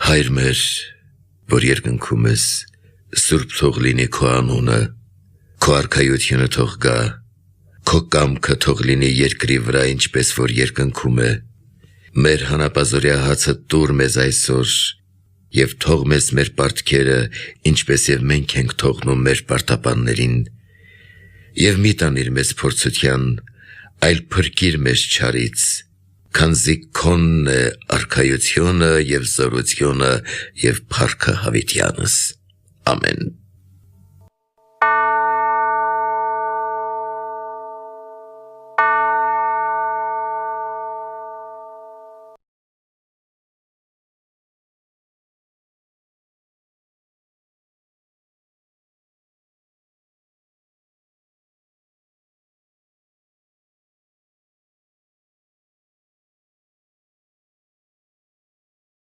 Հայր մեր, որ երկնքում ես, սուրբ թող լինի քո անունը, քո արքայությունը թող գա, քո կամքը թող լինի երկրի վրա, ինչպես որ երկնքում է, մեր հանապազորյա հացը տուր մեզ այսօր, և թող մեզ մեր պարտքերը, ինչպես և մենք ենք թողնում մեր պարտապաններին, և մի տանիր մեզ փորձության, այլ փրկիր մեզ չարից, քանզի քոնն է արքայությունը և զորությունը և փառքը հավիտյանս, ամեն։